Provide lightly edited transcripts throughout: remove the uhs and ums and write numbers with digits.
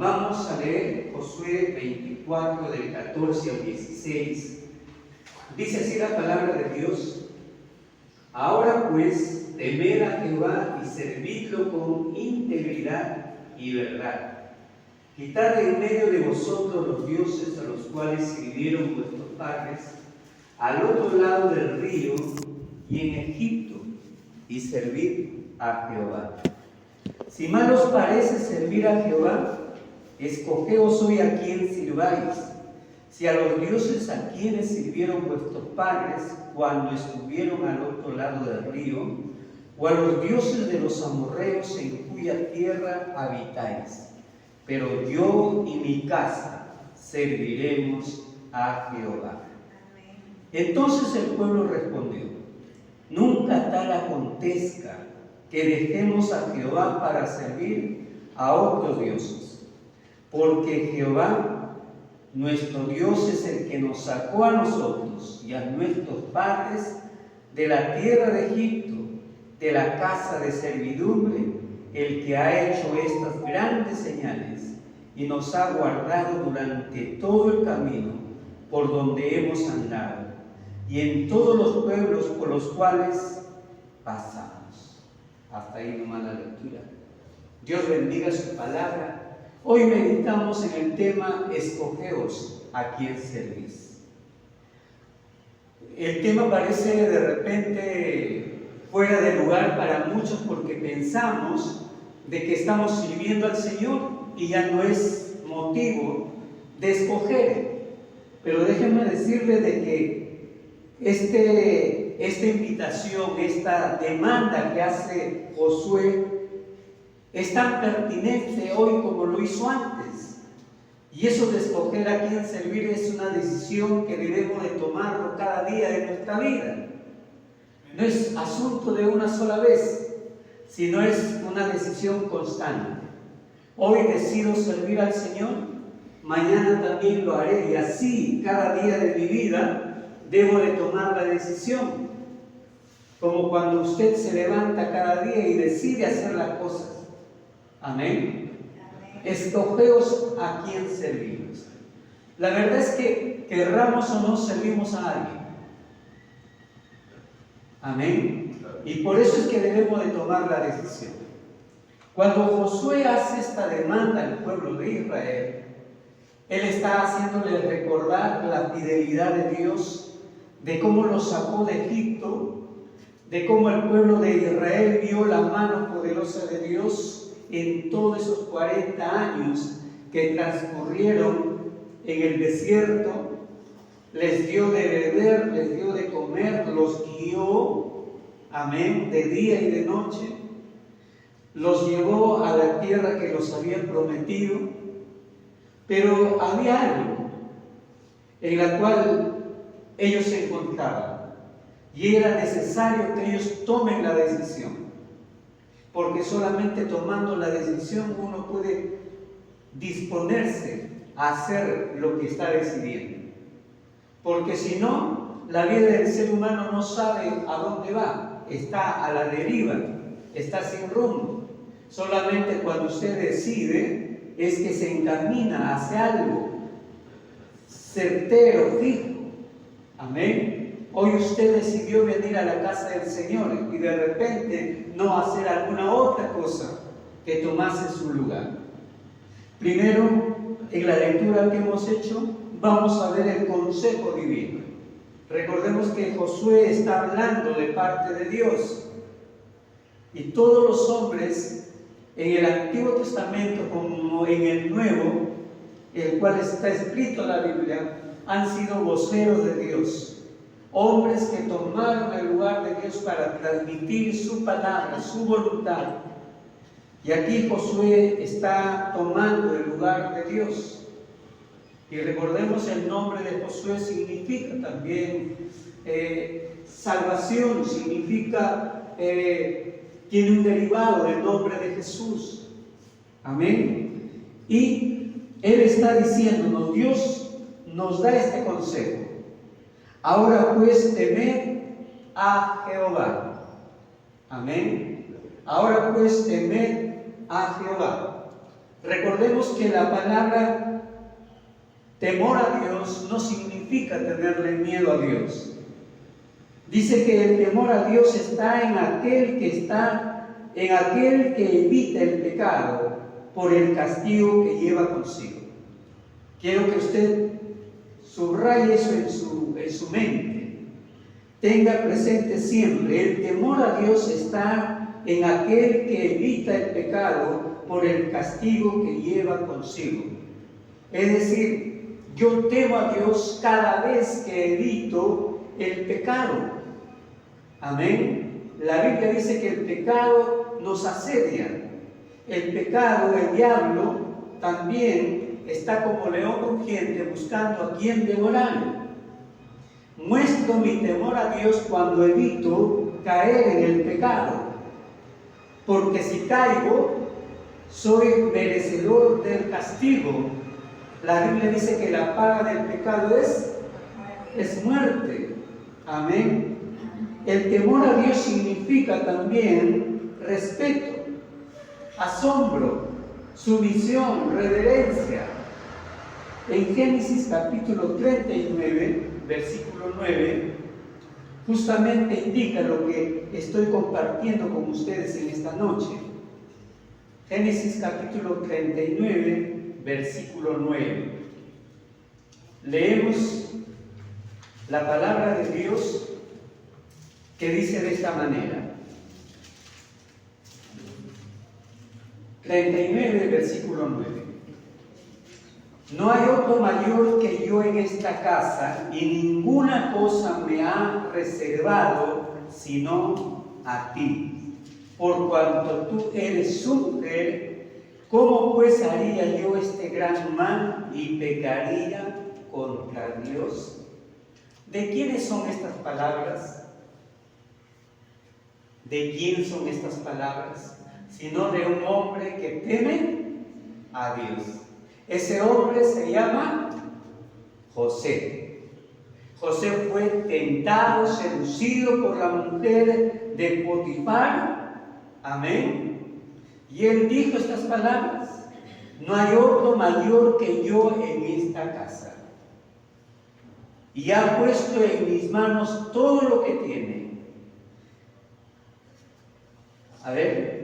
Vamos a leer Josué 24 del 14 al 16. Dice así la palabra de Dios: Ahora pues, temed a Jehová y servidlo con integridad y verdad. Quitad de en medio de vosotros los dioses a los cuales sirvieron vuestros padres al otro lado del río y en Egipto, y servid a Jehová. Si mal os parece servir a Jehová, escogeos hoy a quién sirváis, si a los dioses a quienes sirvieron vuestros padres cuando estuvieron al otro lado del río, o a los dioses de los amorreos en cuya tierra habitáis. Pero yo y mi casa serviremos a Jehová. Entonces el pueblo respondió: nunca tal acontezca que dejemos a Jehová para servir a otros dioses, porque Jehová, nuestro Dios, es el que nos sacó a nosotros y a nuestros padres de la tierra de Egipto, de la casa de servidumbre, el que ha hecho estas grandes señales y nos ha guardado durante todo el camino por donde hemos andado y en todos los pueblos por los cuales pasamos. Hasta ahí nomás la lectura. Dios bendiga su palabra. Hoy meditamos en el tema: escogeos a quién servís. El tema parece de repente fuera de lugar para muchos porque pensamos de que estamos sirviendo al Señor y ya no es motivo de escoger. Pero déjenme decirles de que esta invitación, esta demanda que hace Josué es tan pertinente hoy como lo hizo antes. Y eso de escoger a quién servir es una decisión que debemos de tomarlo cada día de nuestra vida. No es asunto de una sola vez, sino es una decisión constante. Hoy decido servir al Señor, mañana también lo haré, y así cada día de mi vida debo de tomar la decisión. Como cuando usted se levanta cada día y decide hacer las cosas. Amén. Escogeos a quién servimos. La verdad es que querramos o no, servimos a alguien. Amén. Y por eso es que debemos de tomar la decisión. Cuando Josué hace esta demanda al pueblo de Israel, él está haciéndole recordar la fidelidad de Dios, de cómo los sacó de Egipto, de cómo el pueblo de Israel vio la mano poderosa de Dios en todos esos 40 años que transcurrieron en el desierto. Les dio de beber, les dio de comer, los guió, amén, de día y de noche. Los llevó a la tierra que los había prometido. Pero había algo en la cual ellos se encontraban, y era necesario que ellos tomen la decisión, porque solamente tomando la decisión uno puede disponerse a hacer lo que está decidiendo. Porque si no, la vida del ser humano no sabe a dónde va, está a la deriva, está sin rumbo. Solamente cuando usted decide es que se encamina hacia algo certero, fijo. Amén. Hoy usted decidió venir a la casa del Señor y de repente no hacer alguna otra cosa que tomase su lugar. Primero, en la lectura que hemos hecho, vamos a ver el consejo divino. Recordemos que Josué está hablando de parte de Dios. Y todos los hombres en el Antiguo Testamento como en el Nuevo, el cual está escrito en la Biblia, han sido voceros de Dios. Hombres que tomaron el lugar de Dios para transmitir su palabra, su voluntad. Y aquí Josué está tomando el lugar de Dios. Y recordemos, el nombre de Josué significa también salvación, significa, tiene un derivado del nombre de Jesús. Amén. Y Él está diciéndonos, Dios nos da este consejo. Ahora pues, temed a Jehová. Amén. Ahora pues, temed a Jehová. Recordemos que la palabra temor a Dios no significa tenerle miedo a Dios. Dice que el temor a Dios está en aquel que evita el pecado por el castigo que lleva consigo. Quiero que usted subraye eso en su mente. Tenga presente siempre, el temor a Dios está en aquel que evita el pecado por el castigo que lleva consigo. Es decir, yo temo a Dios cada vez que evito el pecado. Amén. La Biblia dice que el pecado nos asedia. El pecado, el diablo, también está como león rugiente buscando a quien devorar. Muestro mi temor a Dios cuando evito caer en el pecado, porque si caigo, soy merecedor del castigo. La Biblia dice que la paga del pecado es muerte. Amén. El temor a Dios significa también respeto, asombro, sumisión, reverencia. En Génesis capítulo 39, versículo 9, justamente indica lo que estoy compartiendo con ustedes en esta noche. Génesis capítulo 39, versículo 9. Leemos la palabra de Dios que dice de esta manera. 39, versículo 9. No hay otro mayor que yo en esta casa, y ninguna cosa me ha reservado sino a ti. Por cuanto tú eres su mujer, ¿cómo pues haría yo este gran mal y pecaría contra Dios? ¿De quiénes son estas palabras? ¿De quién son estas palabras? Sino de un hombre que teme a Dios. Ese hombre se llama José. José fue tentado, seducido por la mujer de Potifar. Amén. Y él dijo estas palabras: no hay otro mayor que yo en esta casa. Y ha puesto en mis manos todo lo que tiene. A ver.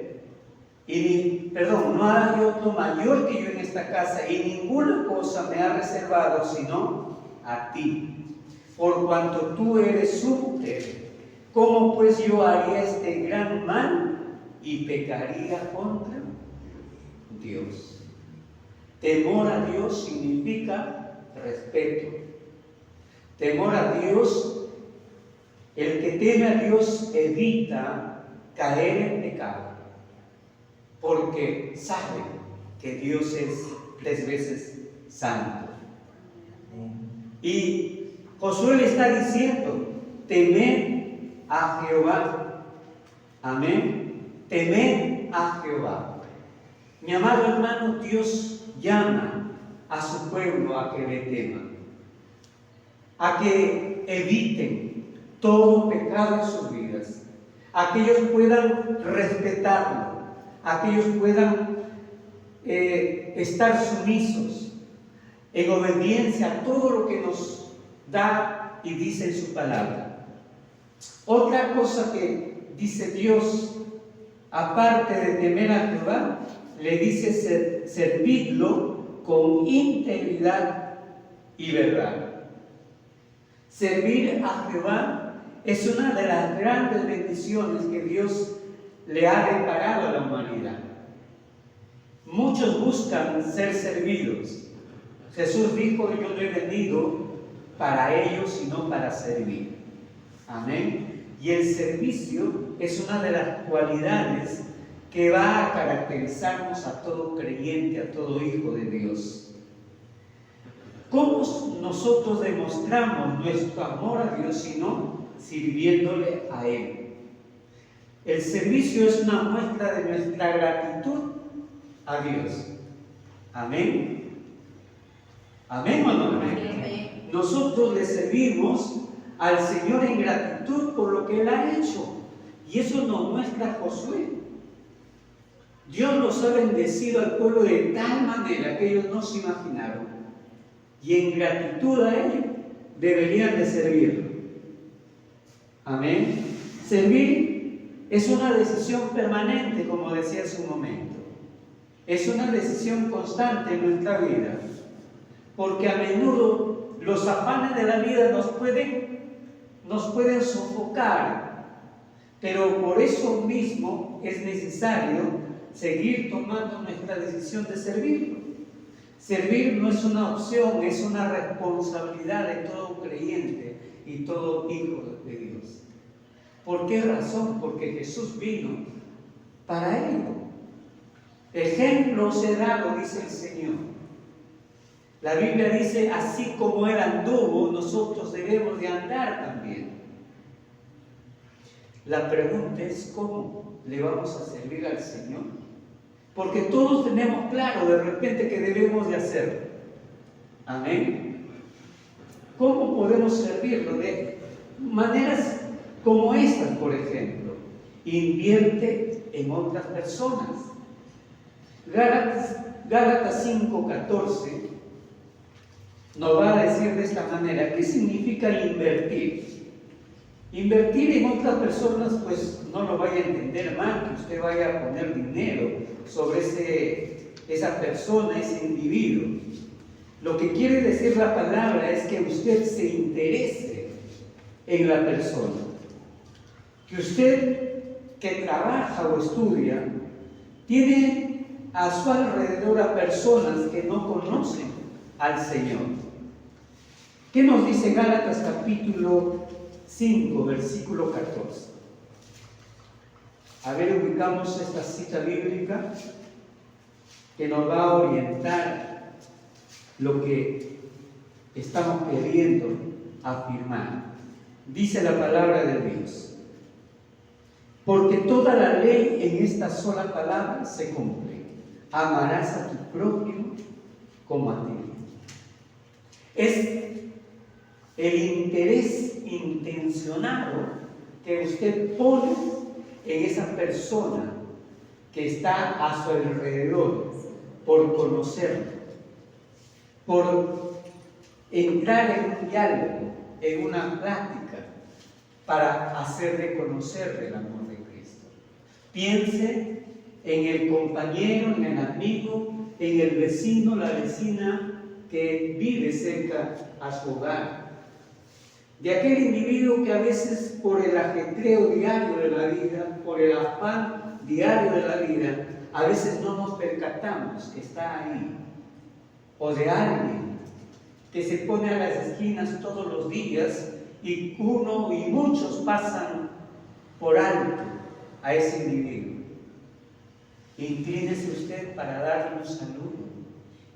No hay otro mayor que yo en esta casa, y ninguna cosa me ha reservado sino a ti, por cuanto tú eres su mujer. ¿Cómo pues yo haría este gran mal y pecaría contra Dios? Temor a Dios significa respeto. Temor a Dios, el que teme a Dios evita caer en pecado, porque sabe que Dios es 3 veces santo. Y Josué le está diciendo: temed a Jehová. Amén. Temed a Jehová. Mi amado hermano, Dios llama a su pueblo a que le teman, a que eviten todo pecado en sus vidas, a que ellos puedan respetarlo, a que ellos puedan estar sumisos en obediencia a todo lo que nos da y dice en su palabra. Otra cosa que dice Dios, aparte de temer a Jehová, le dice servidlo con integridad y verdad. Servir a Jehová es una de las grandes bendiciones que Dios le ha reparado a la humanidad. Muchos buscan ser servidos. Jesús dijo: yo no he venido para ellos, sino para servir. Amén. Y el servicio es una de las cualidades que va a caracterizarnos a todo creyente, a todo hijo de Dios. ¿Cómo nosotros demostramos nuestro amor a Dios sino sirviéndole a Él? El servicio es una muestra de nuestra gratitud a Dios. Amén. Amén o no amén. Nosotros le servimos al Señor en gratitud por lo que Él ha hecho. Y eso nos muestra Josué. Dios los ha bendecido al pueblo de tal manera que ellos no se imaginaron. Y en gratitud a Él deberían de servirlo. Amén. Servir es una decisión permanente, como decía hace un momento. Es una decisión constante en nuestra vida. Porque a menudo los afanes de la vida nos pueden sofocar. Pero por eso mismo es necesario seguir tomando nuestra decisión de servirlo. Servir no es una opción, es una responsabilidad de todo creyente y todo hijo de Dios. ¿Por qué razón? Porque Jesús vino para ello. Ejemplo os he dado, dice el Señor. La Biblia dice, así como Él anduvo, nosotros debemos de andar también. La pregunta es, ¿cómo le vamos a servir al Señor? Porque todos tenemos claro de repente que debemos de hacerlo. Amén. ¿Cómo podemos servirlo? De maneras como estas, por ejemplo. Invierte en otras personas. Gálatas 5:14 nos va a decir de esta manera, ¿qué significa invertir? Invertir en otras personas, pues no lo vaya a entender mal, que usted vaya a poner dinero sobre esa persona, ese individuo. Lo que quiere decir la palabra es que usted se interese en la persona. Que usted que trabaja o estudia, tiene a su alrededor a personas que no conocen al Señor. ¿Qué nos dice Gálatas capítulo 5, versículo 14? A ver, ubicamos esta cita bíblica que nos va a orientar lo que estamos queriendo afirmar. Dice la palabra de Dios: porque toda la ley en esta sola palabra se cumple: amarás a tu prójimo como a ti mismo. Es el interés intencionado que usted pone en esa persona que está a su alrededor, por conocerlo, por entrar en un diálogo, en una plática, para hacerle conocer el amor de Cristo. Piense en el compañero, en el amigo, en el vecino, la vecina que vive cerca a su hogar. De aquel individuo que a veces por el ajetreo diario de la vida, por el afán diario de la vida, a veces no nos percatamos que está ahí. O de alguien que se pone a las esquinas todos los días y uno y muchos pasan por alto a ese individuo. Inclínese usted para darle un saludo.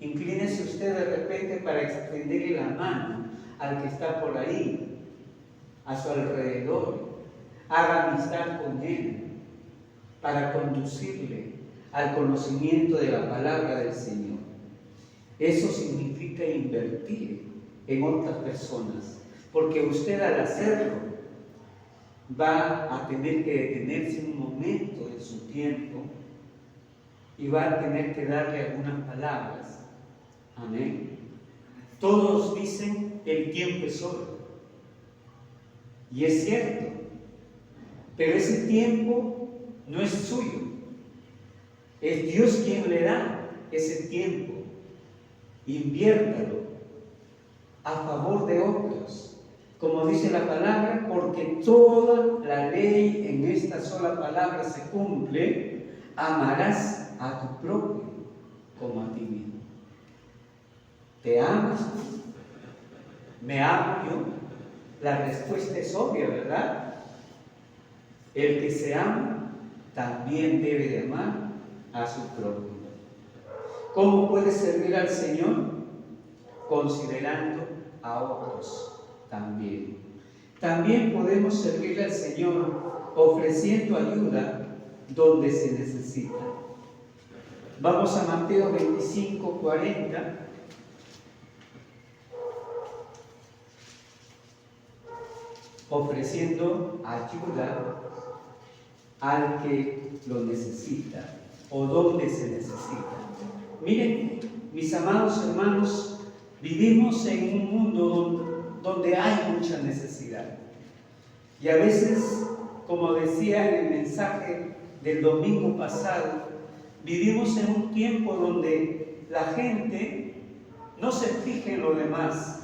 Inclínese usted de repente para extenderle la mano al que está por ahí, a su alrededor. Haga amistad con él para conducirle al conocimiento de la palabra del Señor. Eso significa invertir en otras personas, porque usted al hacerlo va a tener que detenerse un momento de su tiempo y va a tener que darle algunas palabras. Amén. Todos dicen el tiempo es oro. Y es cierto, pero ese tiempo no es suyo. Es Dios quien le da ese tiempo. Inviértalo a favor de otros. Como dice la palabra, porque toda la ley en esta sola palabra se cumple: amarás a tu propio como a ti mismo. ¿Te amas? ¿Me amo yo? La respuesta es obvia, ¿verdad? El que se ama también debe de amar a su propio. ¿Cómo puede servir al Señor? Considerando a otros también. También podemos servirle al Señor ofreciendo ayuda donde se necesita. Vamos a Mateo 25:40. Ofreciendo ayuda al que lo necesita. o dónde se necesita. Miren, mis amados hermanos, vivimos en un mundo donde hay mucha necesidad. Y a veces, como decía en el mensaje del domingo pasado, vivimos en un tiempo donde la gente no se fija en lo demás,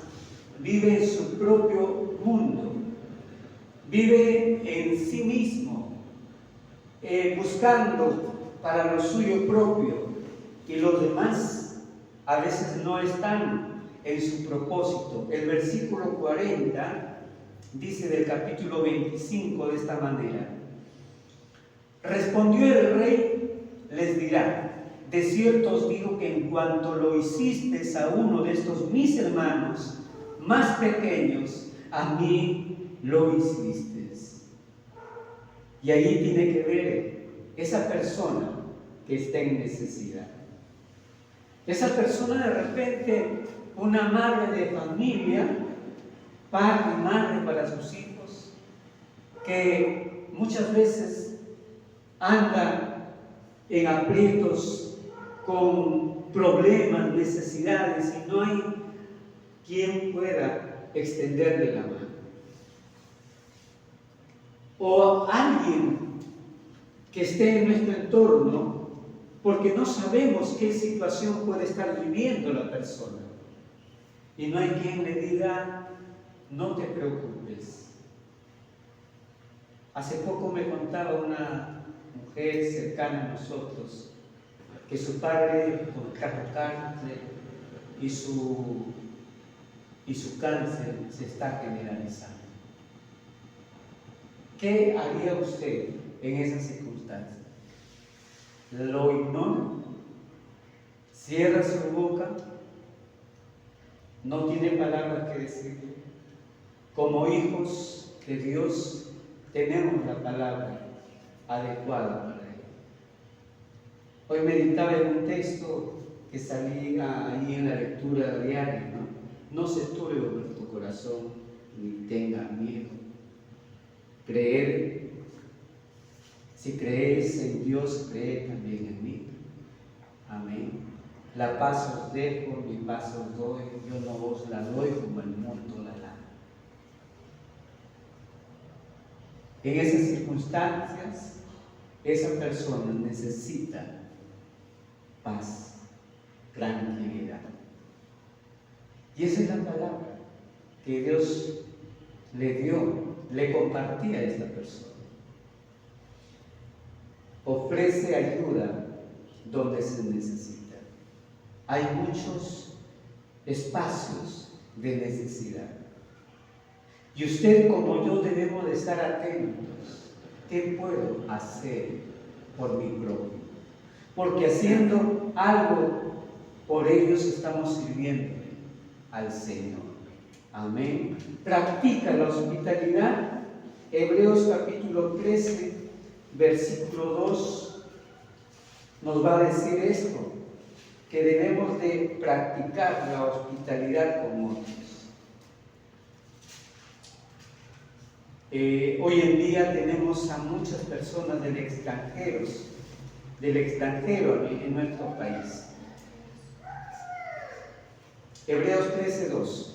vive en su propio mundo, vive en sí mismo, buscando para lo suyo propio, y los demás a veces no están en su propósito. El versículo 40 dice del capítulo 25 de esta manera: respondió el rey, les dirá: de cierto os digo que en cuanto lo hicisteis a uno de estos mis hermanos más pequeños, a mí lo hicisteis. Y ahí tiene que ver esa persona que está en necesidad. Esa persona, de repente, una madre de familia, padre y madre para sus hijos, que muchas veces anda en aprietos, con problemas, necesidades, y no hay quien pueda extenderle la mano. O alguien que esté en nuestro entorno, porque no sabemos qué situación puede estar viviendo la persona, y no hay quien le diga: no te preocupes. Hace poco me contaba una mujer cercana a nosotros que su padre, por cáncer, y su cáncer se está generalizando. ¿Qué haría usted en esas circunstancias? ¿Lo ignora? ¿Cierra su boca? ¿No tiene palabra que decir? Como hijos de Dios tenemos la palabra adecuada para él. Hoy meditaba en un texto que salía ahí en la lectura diaria, ¿no? Se turbe vuestro corazón, ni tenga miedo. Creer, si creéis en Dios, creed también en mí. Amén. La paz os dejo, mi paz os doy, yo no os la doy como el mundo la da. En esas circunstancias, esa persona necesita paz, tranquilidad. Y esa es la palabra que Dios le dio, le compartía a esta persona. Ofrece ayuda donde se necesita. Hay muchos espacios de necesidad. Y usted, como yo, debemos de estar atentos. ¿Qué puedo hacer por mi propio? Porque haciendo algo por ellos estamos sirviendo al Señor. Amén. Practica la hospitalidad. Hebreos capítulo 13, versículo 2 nos va a decir esto, que debemos de practicar la hospitalidad con otros. Hoy en día tenemos a muchas personas del extranjero en nuestro país. Hebreos 13:2.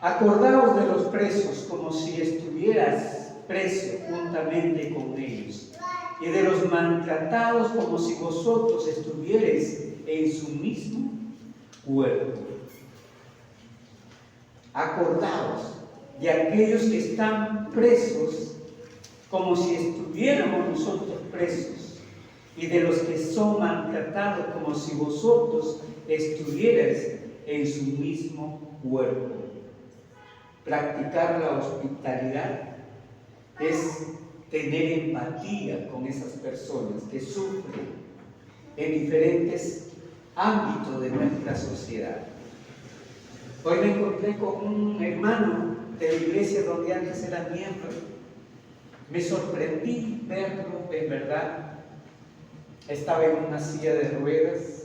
Acordaos de los presos como si estuvieras preso juntamente con ellos, y de los maltratados como si vosotros estuvierais en su mismo cuerpo. Acordaos de aquellos que están presos como si estuviéramos nosotros presos, y de los que son maltratados como si vosotros estuvierais en su mismo cuerpo. Practicar la hospitalidad es tener empatía con esas personas que sufren en diferentes ámbitos de nuestra sociedad. Hoy me encontré con un hermano de la iglesia donde antes era miembro. Me sorprendí verlo, en verdad. Estaba en una silla de ruedas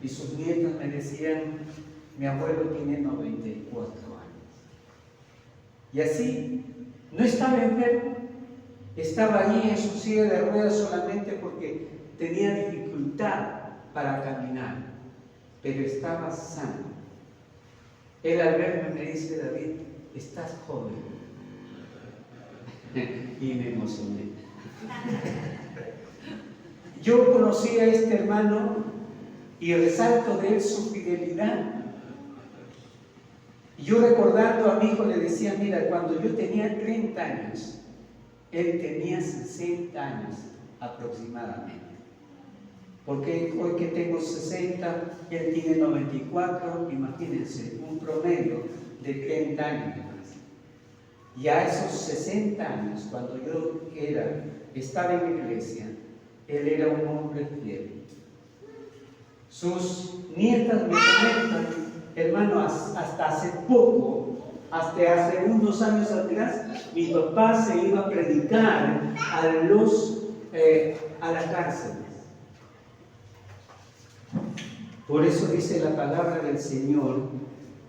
y sus nietos me decían: mi abuelo tiene 94 años. Y así, no estaba enfermo, estaba allí en su silla de ruedas solamente porque tenía dificultad para caminar, pero estaba sano. Él al verme me dice: David, estás joven. Y me emocioné. Yo conocí a este hermano y resalto de él su fidelidad. Yo, recordando a mi hijo, le decía: mira, cuando yo tenía 30 años, él tenía 60 años aproximadamente. Porque hoy que tengo 60, él tiene 94, imagínense, un promedio de 30 años. Y a esos 60 años, cuando yo estaba en la iglesia, él era un hombre fiel. Sus nietas me comentan: hermano, hasta hace poco, hasta hace unos años atrás, mi papá se iba a predicar a las cárceles. Por eso dice la palabra del Señor: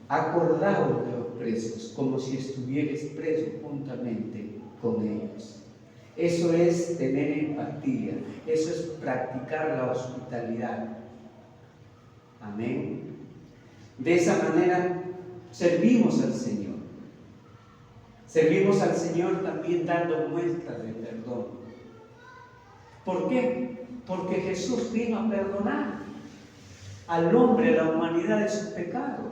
acordaos de los presos, como si estuvierais presos juntamente con ellos. Eso es tener empatía, eso es practicar la hospitalidad. Amén. De esa manera servimos al Señor. Servimos al Señor también dando muestras de perdón. ¿Por qué? Porque Jesús vino a perdonar al hombre, a la humanidad, de su pecado.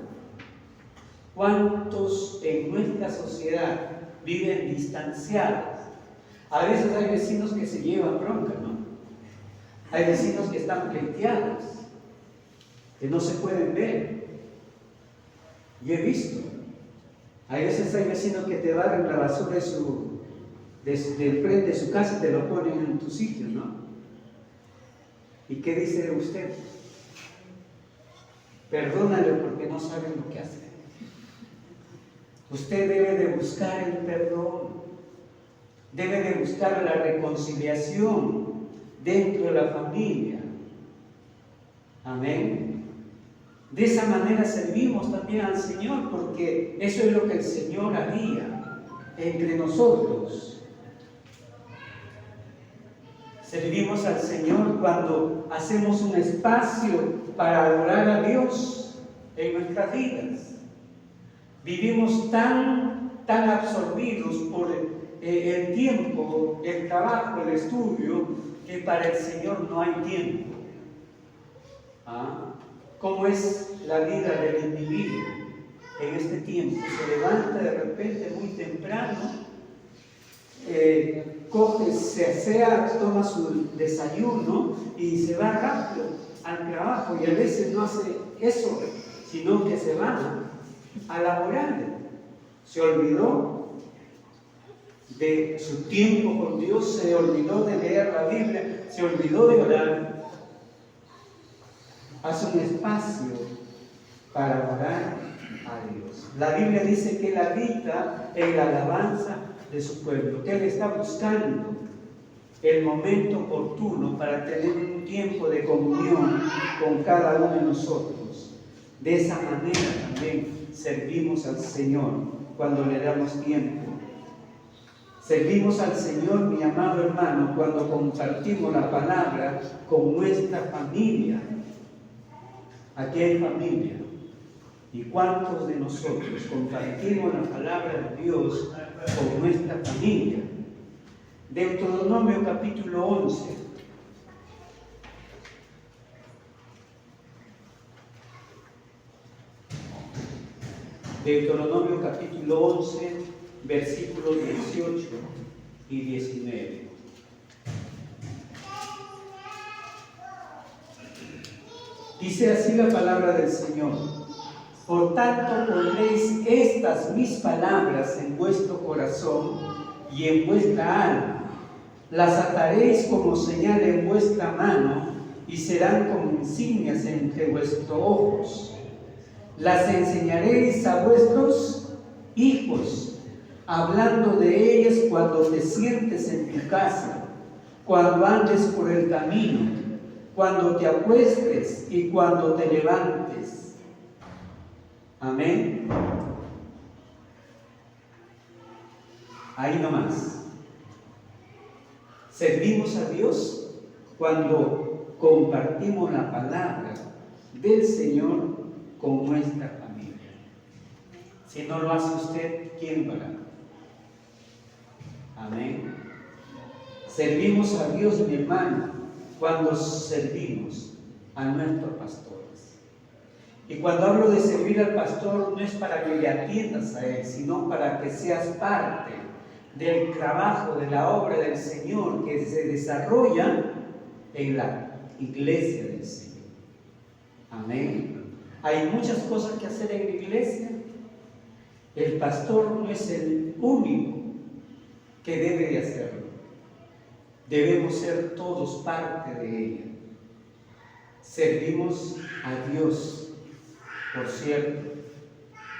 ¿Cuántos en nuestra sociedad viven distanciados? A veces hay vecinos que se llevan bronca, ¿no? Hay vecinos que están pleiteados, que no se pueden ver. Y he visto. Hay veces hay vecinos que te barren la basura del frente de su casa y te lo ponen en tu sitio, ¿no? ¿Y qué dice de usted? Perdónale porque no saben lo que hace. Usted debe de buscar el perdón, debe de buscar la reconciliación dentro de la familia. Amén. De esa manera servimos también al Señor, porque eso es lo que el Señor haría entre nosotros. Servimos al Señor cuando hacemos un espacio para adorar a Dios en nuestras vidas. Vivimos tan absorbidos por el tiempo, el trabajo, el estudio, que para el Señor no hay tiempo. ¿Cómo es la vida del individuo en este tiempo? Se levanta de repente muy temprano, se asea, toma su desayuno y se va rápido al trabajo, y a veces no hace eso, sino que se va a laborar. Se olvidó de su tiempo con Dios, se olvidó de leer la Biblia, se olvidó de orar. Hace un espacio para orar a Dios. La Biblia dice que Él habita en la alabanza de su pueblo, que Él está buscando el momento oportuno para tener un tiempo de comunión con cada uno de nosotros. De esa manera también servimos al Señor cuando le damos tiempo. Servimos al Señor, mi amado hermano, cuando compartimos la palabra con nuestra familia. Aquí hay familia. ¿Y cuántos de nosotros compartimos la palabra de Dios con nuestra familia? Deuteronomio capítulo 11. Deuteronomio capítulo 11, versículos 18 y 19. Dice así la palabra del Señor: por tanto pondréis estas mis palabras en vuestro corazón y en vuestra alma, las ataréis como señal en vuestra mano y serán como insignias entre vuestros ojos. Las enseñaréis a vuestros hijos, hablando de ellas cuando te sientes en tu casa, cuando andes por el camino, cuando te acuestes y cuando te levantes. Amén. Ahí nomás. Servimos a Dios cuando compartimos la palabra del Señor con nuestra familia. Si no lo hace usted, ¿quién lo hará? Amén. Servimos a Dios, mi hermano, cuando servimos a nuestros pastores. Y cuando hablo de servir al pastor, no es para que le atiendas a él, sino para que seas parte del trabajo, de la obra del Señor que se desarrolla en la iglesia del Señor. Amén. Hay muchas cosas que hacer en la iglesia. El pastor no es el único que debe de hacerlo. Debemos ser todos parte de ella. Servimos a Dios, por cierto,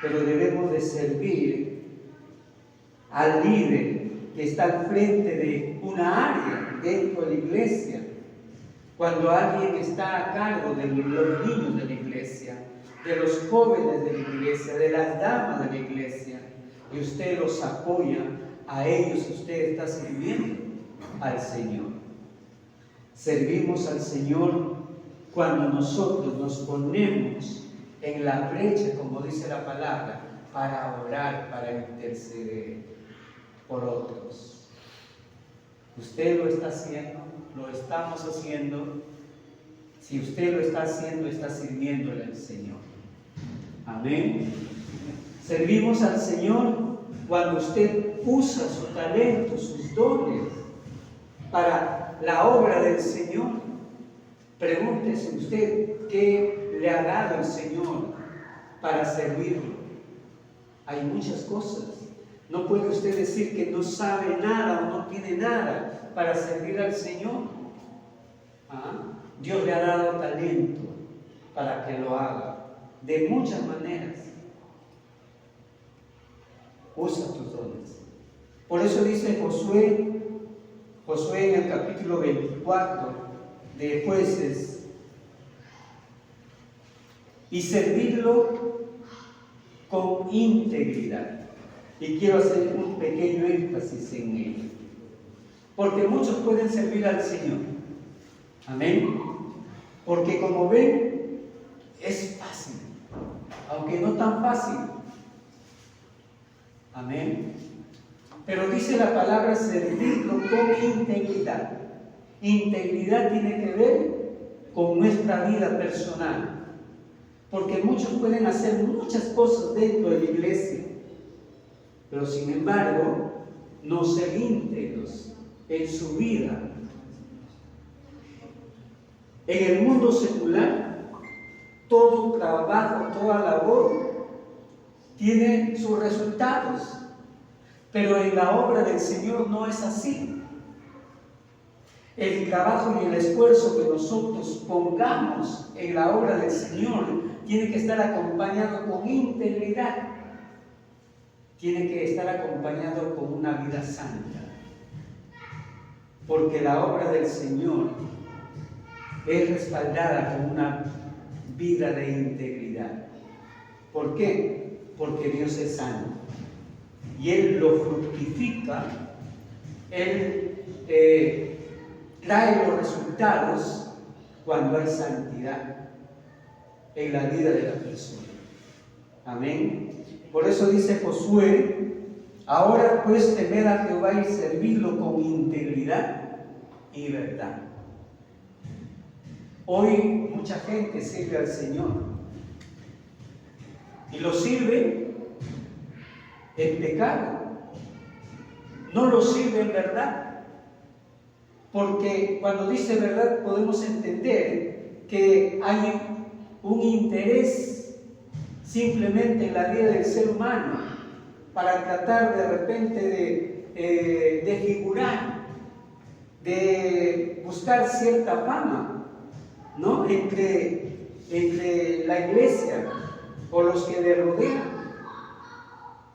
pero debemos de servir al líder que está al frente de una área dentro de la iglesia. Cuando alguien está a cargo de los niños de la iglesia, de los jóvenes de la iglesia, de las damas de la iglesia, y usted los apoya a ellos, usted está sirviendo al Señor. Servimos al Señor cuando nosotros nos ponemos en la brecha, como dice la palabra, para orar, para interceder por otros. Usted lo está haciendo, lo estamos haciendo. Si usted lo está haciendo, está sirviéndole al Señor. Amén. Servimos al Señor cuando usted usa su talento, sus dones para la obra del Señor. Pregúntese usted qué le ha dado el Señor para servirlo. Hay muchas cosas. No puede usted decir que no sabe nada o no tiene nada para servir al Señor. Dios le ha dado talento para que lo haga de muchas maneras. Usa tus dones. Por eso dice Josué en el capítulo 24 de Jueces, y servirlo con integridad. Y quiero hacer un pequeño énfasis en ello, porque muchos pueden servir al Señor. Amén. Porque como ven, es fácil, aunque no tan fácil. Amén. Pero dice la palabra servirlo con integridad. Integridad tiene que ver con nuestra vida personal. Porque muchos pueden hacer muchas cosas dentro de la iglesia, pero sin embargo no ser íntegros en su vida. En el mundo secular, todo trabajo, toda labor tiene sus resultados, pero en la obra del Señor no es así. El trabajo y el esfuerzo que nosotros pongamos en la obra del Señor tiene que estar acompañado con integridad, tiene que estar acompañado con una vida santa, porque la obra del Señor es respaldada con una vida de integridad. ¿Por qué? Porque Dios es santo y Él lo fructifica, Él trae los resultados cuando hay santidad en la vida de la persona. Amén. Por eso dice Josué: ahora pues temed a Jehová y servidlo con integridad y verdad. Hoy mucha gente sirve al Señor y lo sirve en pecado, no lo sirve en verdad. Porque cuando dice verdad podemos entender que hay un interés simplemente en la vida del ser humano para tratar de repente de figurar, de buscar cierta fama, ¿no? Entre la iglesia o los que le rodean.